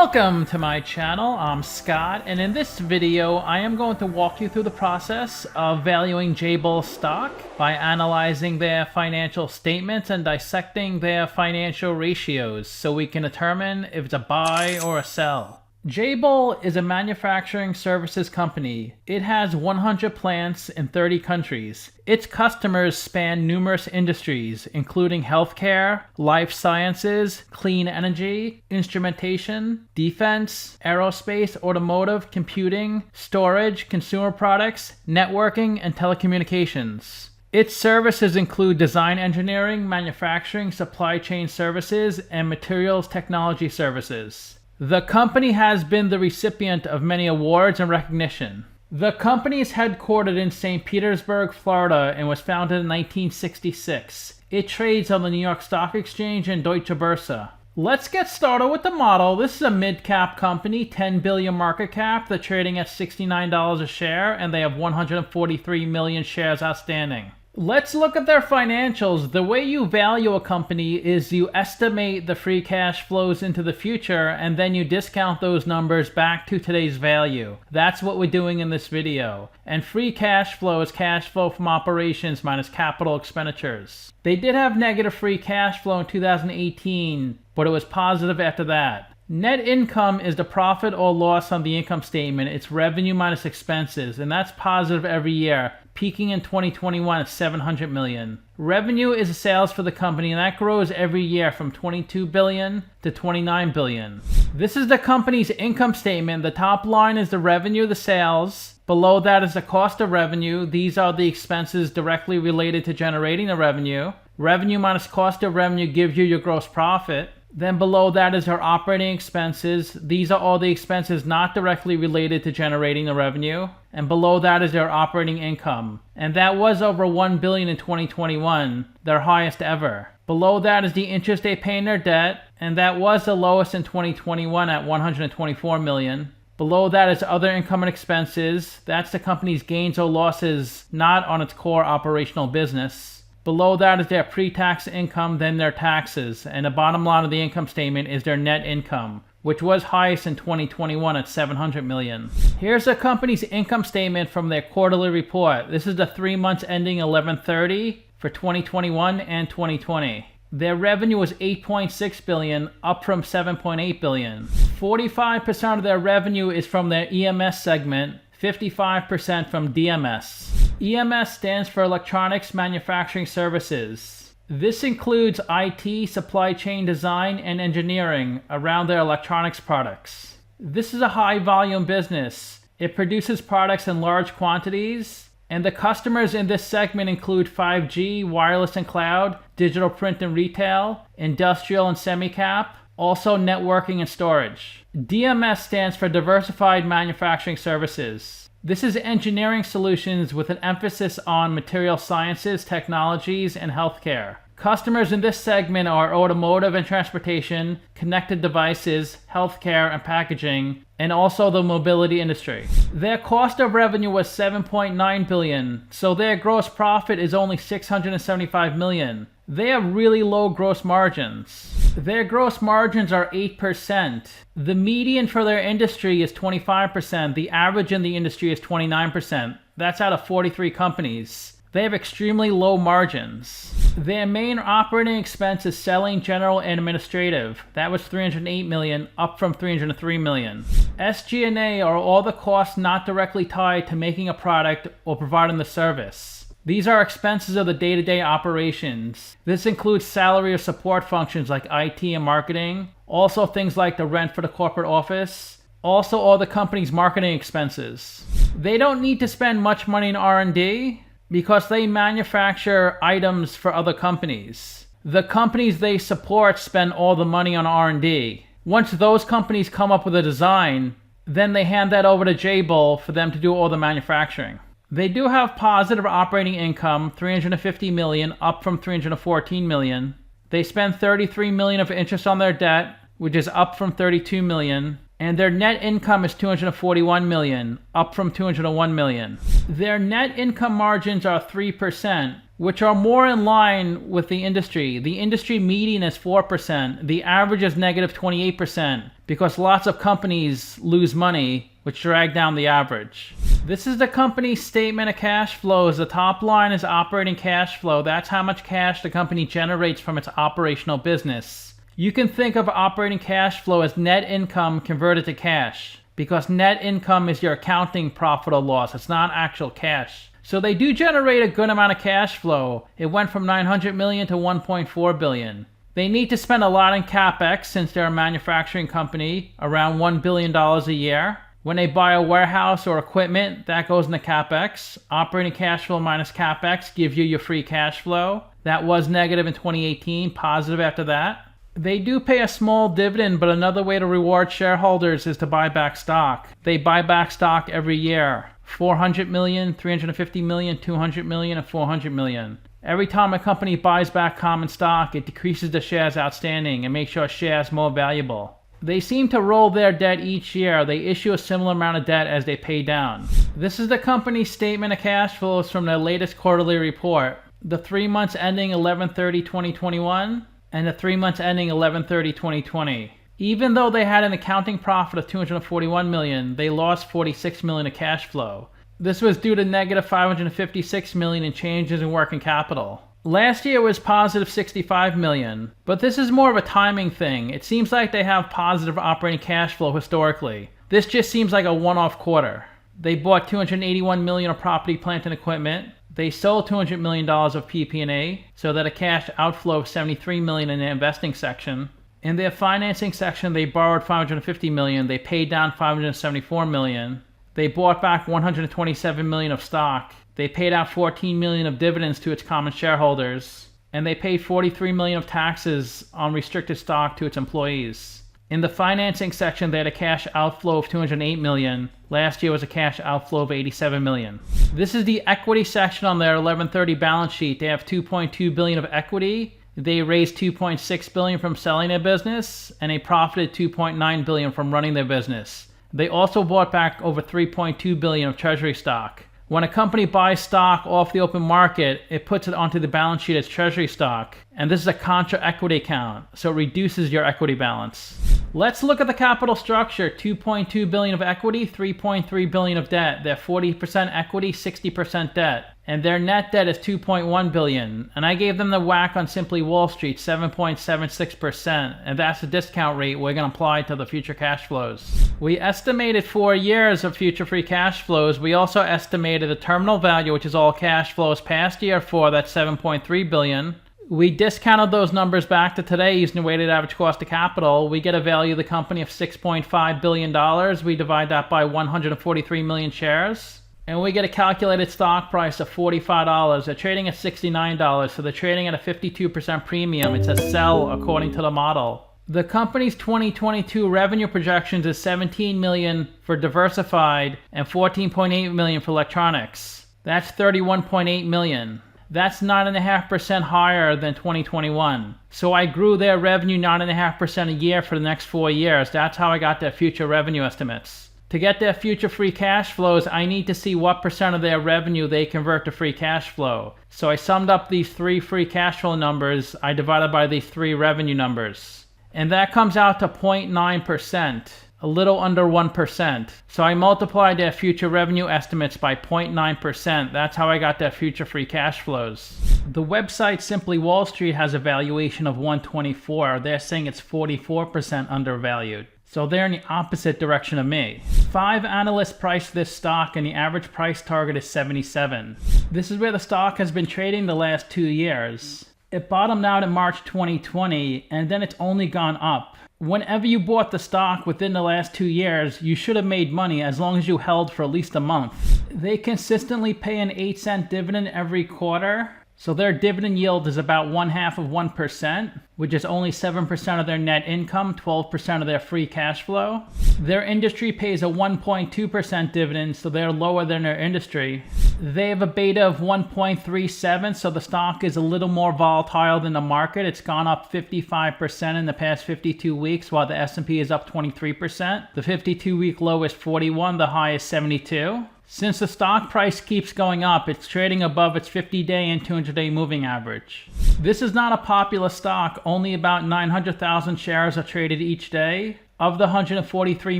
Welcome to my channel. I'm Scott, and in this video I am going to walk you through the process of valuing Jabil stock by analyzing their financial statements and dissecting their financial ratios so we can determine if it's a buy or a sell. Jabil is a manufacturing services company. It has 100 plants in 30 countries. Its customers span numerous industries, including healthcare, life sciences, clean energy, instrumentation, defense, aerospace, automotive, computing, storage, consumer products, networking, and telecommunications. Its services include design engineering, manufacturing, supply chain services, and materials technology services. The company has been the recipient of many awards and recognition. The company is headquartered in Saint Petersburg, Florida, and was founded in 1966. It trades on the New York Stock Exchange and Deutsche Borse. Let's get started with the model. This is a mid-cap company, 10 billion market cap. They're trading at $69 a share, and they have 143 million shares outstanding. Let's look at their financials. The way you value a company is you estimate the free cash flows into the future, and then you discount those numbers back to today's value. That's what we're doing in this video. And free cash flow is cash flow from operations minus capital expenditures. They did have negative free cash flow in 2018, but it was positive after that. Net income is the profit or loss on the income statement. It's revenue minus expenses, and that's positive every year, peaking in 2021 at $700 million. Revenue is the sales for the company, and that grows every year from $22 billion to $29 billion. This is the company's income statement. The top line is the revenue, the sales. Below that is the cost of revenue. These are the expenses directly related to generating the revenue. Revenue minus cost of revenue gives you your gross profit. Then below that is our operating expenses. These are all the expenses not directly related to generating the revenue. And below that is our operating income. And that was over $1 billion in 2021, their highest ever. Below that is the interest they pay in their debt, and that was the lowest in 2021 at $124 million. Below that is other income and expenses. That's the company's gains or losses not on its core operational business. Below that is their pre-tax income, then their taxes, and the bottom line of the income statement is their net income, which was highest in 2021 at $700 million. Here's the company's income statement from their quarterly report. This is the 3 months ending 11/30 for 2021 and 2020. Their revenue was $8.6 billion, up from $7.8 billion. 45% of their revenue is from their EMS segment, 55% from DMS. EMS stands for Electronics Manufacturing Services. This includes IT, supply chain design, and engineering around their electronics products. This is a high volume business. It produces products in large quantities, and the customers in this segment include 5G, wireless and cloud, digital print and retail, industrial and semi-cap, also networking and storage. DMS stands for Diversified Manufacturing Services. This is engineering solutions with an emphasis on material sciences, technologies, and healthcare. Customers in this segment are automotive and transportation, connected devices, healthcare and packaging, and also the mobility industry. Their cost of revenue was $7.9 billion, so their gross profit is only $675 million. They have really low gross margins. Their gross margins are 8%. The median for their industry is 25%. The average in the industry is 29%. That's out of 43 companies. They have extremely low margins. Their main operating expense is selling, general, and administrative. That was $308 million, up from $303 million. SG&A are all the costs not directly tied to making a product or providing the service. These are expenses of the day-to-day operations. This includes salary or support functions like IT and marketing, also things like the rent for the corporate office, also all the company's marketing expenses. They don't need to spend much money in R&D because they manufacture items for other companies. The companies they support spend all the money on R&D. Once those companies come up with a design, then they hand that over to Jabil for them to do all the manufacturing. They do have positive operating income, $350 million, up from $314 million. They spend $33 million of interest on their debt, which is up from $32 million. And their net income is $241 million, up from $201 million. Their net income margins are 3%, which are more in line with the industry. The industry median is 4%. The average is negative 28%. because lots of companies lose money, which drag down the average. This is the company's statement of cash flows. The top line is operating cash flow. That's how much cash the company generates from its operational business. You can think of operating cash flow as net income converted to cash, because net income is your accounting profit or loss. It's not actual cash. So they do generate a good amount of cash flow. It went from $900 million to $1.4 billion. They need to spend a lot in CapEx since they're a manufacturing company, around $1 billion a year. When they buy a warehouse or equipment, that goes into CapEx. Operating cash flow minus CapEx gives you your free cash flow. That was negative in 2018, positive after that. They do pay a small dividend, but another way to reward shareholders is to buy back stock. They buy back stock every year. $400 million, $350 million, $200 million, and $400 million. Every time a company buys back common stock, it decreases the shares outstanding and makes your shares more valuable. They seem to roll their debt each year. They issue a similar amount of debt as they pay down. This is the company's statement of cash flows from their latest quarterly report. The 3 months ending 11/30/2021 and the 3 months ending 11/30/2020. Even though they had an accounting profit of $241 million, they lost $46 million of cash flow. This was due to negative $556 million in changes in working capital. Last year was positive $65 million, but this is more of a timing thing. It seems like they have positive operating cash flow historically. This just seems like a one-off quarter. They bought $281 million of property, plant, and equipment. They sold $200 million of PP&E, so that a cash outflow of $73 million in their investing section. In their financing section, they borrowed $550 million. They paid down $574 million. They bought back $127 million of stock. They paid out $14 million of dividends to its common shareholders. And they paid $43 million of taxes on restricted stock to its employees. In the financing section, they had a cash outflow of $208 million. Last year was a cash outflow of $87 million. This is the equity section on their 11/30 balance sheet. They have $2.2 billion of equity. They raised $2.6 billion from selling their business, and they profited $2.9 billion from running their business. They also bought back over $3.2 billion of treasury stock. When a company buys stock off the open market, it puts it onto the balance sheet as treasury stock. And this is a contra equity account, so it reduces your equity balance. Let's look at the capital structure. $2.2 billion of equity, $3.3 billion of debt. They're 40% equity, 60% debt. And their net debt is $2.1 billion. And I gave them the whack on Simply Wall Street, 7.76%. And that's the discount rate we're going to apply to the future cash flows. We estimated 4 years of future free cash flows. We also estimated the terminal value, which is all cash flows past year 4, that's $7.3 billion. We discounted those numbers back to today using the weighted average cost of capital. We get a value of the company of $6.5 billion. We divide that by 143 million shares. And we get a calculated stock price of $45. They're trading at $69, so they're trading at a 52% premium. It's a sell according to the model. The company's 2022 revenue projections is $17 million for diversified and $14.8 million for electronics. That's $31.8 million. That's 9.5% higher than 2021. So I grew their revenue 9.5% a year for the next 4 years. That's how I got their future revenue estimates. To get their future free cash flows, I need to see what percent of their revenue they convert to free cash flow. So I summed up these 3 free cash flow numbers. I divided by these 3 revenue numbers. And that comes out to 0.9%. A little under 1%. So I multiplied their future revenue estimates by 0.9%. That's how I got their future free cash flows. The website Simply Wall Street has a valuation of 124. They're saying it's 44% undervalued. So they're in the opposite direction of me. 5 analysts priced this stock and the average price target is 77. This is where the stock has been trading the last 2 years. It bottomed out in March 2020 and then it's only gone up. Whenever you bought the stock within the last 2 years, you should have made money as long as you held for at least a month. They consistently pay an 8-cent dividend every quarter. So their dividend yield is about 0.5%, which is only 7% of their net income, 12% of their free cash flow. Their industry pays a 1.2% dividend, so they're lower than their industry. They have a beta of 1.37, so the stock is a little more volatile than the market. It's gone up 55% in the past 52 weeks, while the S&P is up 23%. The 52-week low is 41, the high is 72. Since the stock price keeps going up, it's trading above its 50-day and 200-day moving average. This is not a popular stock. Only about 900,000 shares are traded each day. Of the 143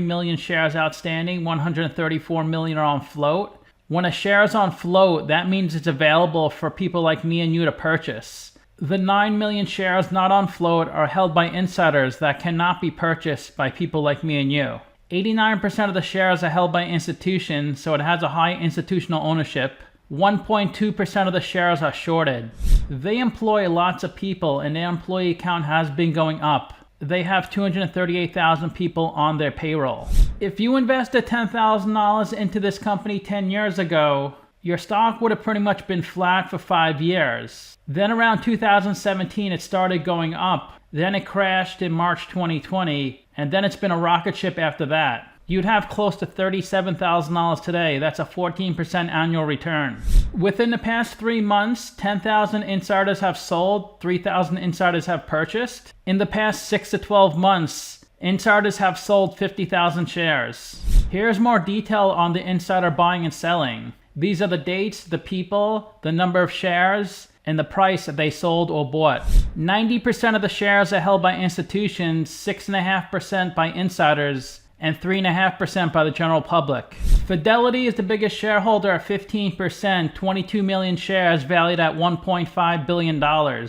million shares outstanding, 134 million are on float. When a share is on float, that means it's available for people like me and you to purchase. The 9 million shares not on float are held by insiders that cannot be purchased by people like me and you. 89% of the shares are held by institutions, so it has a high institutional ownership. 1.2% of the shares are shorted. They employ lots of people and their employee count has been going up. They have 238,000 people on their payroll. If you invested $10,000 into this company 10 years ago, your stock would have pretty much been flat for 5 years. Then around 2017 it started going up. Then it crashed in March 2020, and then it's been a rocket ship after that. You'd have close to $37,000 today. That's a 14% annual return. Within the past 3 months, 10,000 insiders have sold, 3,000 insiders have purchased. In the past 6 to 12 months, insiders have sold 50,000 shares. Here's more detail on the insider buying and selling. These are the dates, the people, the number of shares, and the price that they sold or bought. 90% of the shares are held by institutions, 6.5% by insiders, and 3.5% by the general public. Fidelity is the biggest shareholder at 15%, 22 million shares valued at $1.5 billion.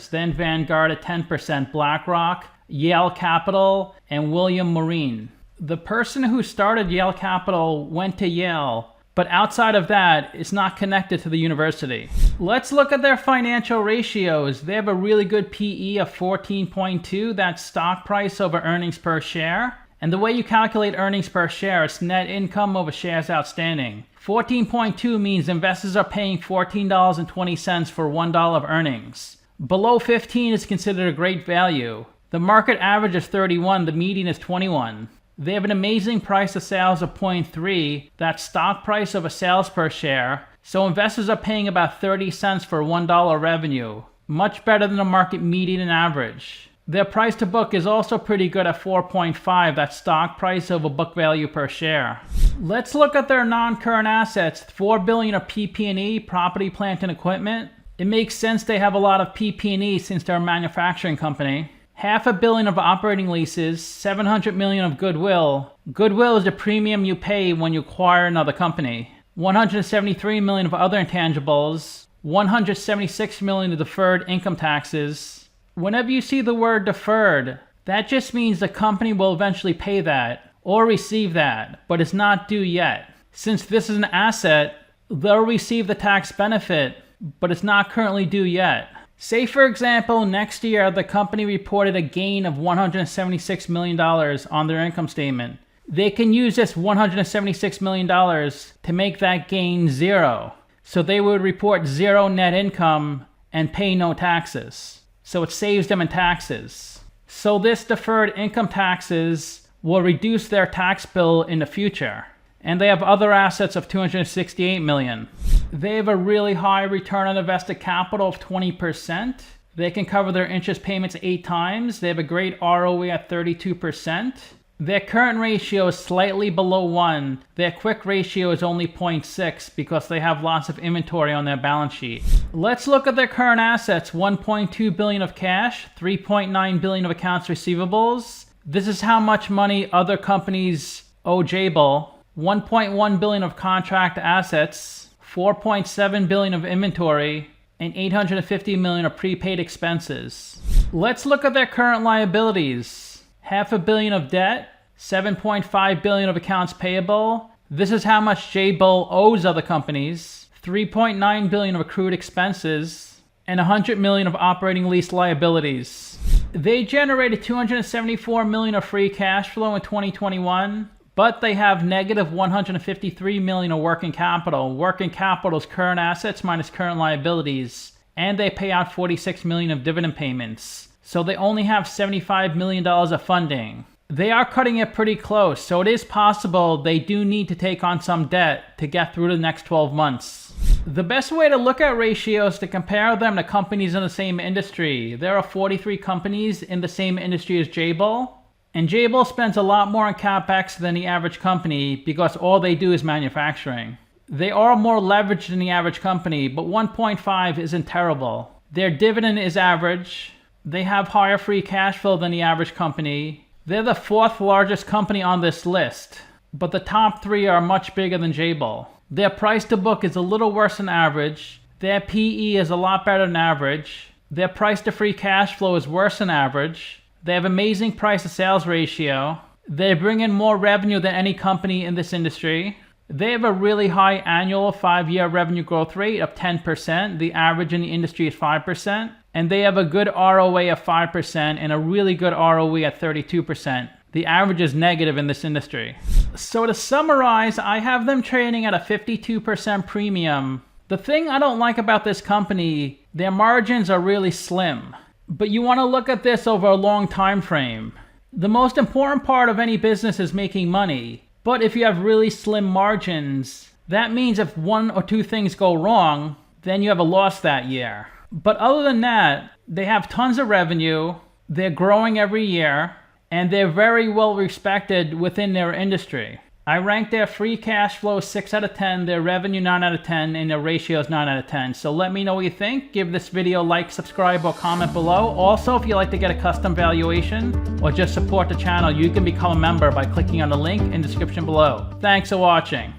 Then Vanguard at 10%, BlackRock, Yale Capital, and William Marine. The person who started Yale Capital went to Yale, but outside of that, it's not connected to the university. Let's look at their financial ratios. They have a really good PE of 14.2. That's stock price over earnings per share. And the way you calculate earnings per share, it's net income over shares outstanding. 14.2 means investors are paying $14.20 for $1 of earnings. Below 15 is considered a great value. The market average is 31, the median is 21. They have an amazing price to sales of 0.3, that's stock price over sales per share, so investors are paying about 30 cents for $1 revenue, much better than the market median and average. Their price to book is also pretty good at 4.5, that's stock price over book value per share. Let's look at their non-current assets, $4 billion of PP&E, property, plant, and equipment. It makes sense they have a lot of PP&E since they're a manufacturing company. $500 million of operating leases, $700 million of goodwill. Goodwill is the premium you pay when you acquire another company. $173 million of other intangibles, $176 million of deferred income taxes. Whenever you see the word deferred, that just means the company will eventually pay that or receive that, but it's not due yet. Since this is an asset, they'll receive the tax benefit, but it's not currently due yet. Say, for example, next year the company reported a gain of $176 million on their income statement. They can use this $176 million to make that gain zero. So they would report zero net income and pay no taxes. So it saves them in taxes. So this deferred income taxes will reduce their tax bill in the future. And they have other assets of $268 million. They have a really high return on invested capital of 20%. They can cover their interest payments 8 times. They have a great ROE at 32%. Their current ratio is slightly below 1. Their quick ratio is only 0.6 because they have lots of inventory on their balance sheet. Let's look at their current assets. $1.2 billion of cash, $3.9 billion of accounts receivables. This is how much money other companies owe Jabil. $1.1 billion of contract assets, $4.7 billion of inventory, and $850 million of prepaid expenses. Let's look at their current liabilities. $500 million of debt, $7.5 billion of accounts payable. This is how much Jabil owes other companies. $3.9 billion of accrued expenses, and $100 million of operating lease liabilities. They generated $274 million of free cash flow in 2021. But they have negative $153 million of working capital. Working capital is current assets minus current liabilities. And they pay out $46 million of dividend payments. So they only have $75 million of funding. They are cutting it pretty close, so it is possible they do need to take on some debt to get through the next 12 months. The best way to look at ratios is to compare them to companies in the same industry. There are 43 companies in the same industry as Jabil. And Jabil spends a lot more on CapEx than the average company because all they do is manufacturing. They are more leveraged than the average company, but 1.5 isn't terrible. Their dividend is average. They have higher free cash flow than the average company. They're the 4th largest company on this list, but the top 3 are much bigger than Jabil. Their price to book is a little worse than average. Their PE is a lot better than average. Their price to free cash flow is worse than average. They have amazing price to sales ratio. They bring in more revenue than any company in this industry. They have a really high annual 5-year revenue growth rate of 10%. The average in the industry is 5%. And they have a good ROA of 5% and a really good ROE at 32%. The average is negative in this industry. So to summarize, I have them trading at a 52% premium. The thing I don't like about this company, their margins are really slim. But you want to look at this over a long time frame. The most important part of any business is making money. But if you have really slim margins, that means if 1 or 2 things go wrong, then you have a loss that year. But other than that, they have tons of revenue, they're growing every year, and they're very well respected within their industry. I rank their free cash flow 6 out of 10, their revenue 9 out of 10, and their ratios 9 out of 10. So let me know what you think. Give this video a like, subscribe, or comment below. Also, if you'd like to get a custom valuation or just support the channel, you can become a member by clicking on the link in the description below. Thanks for watching.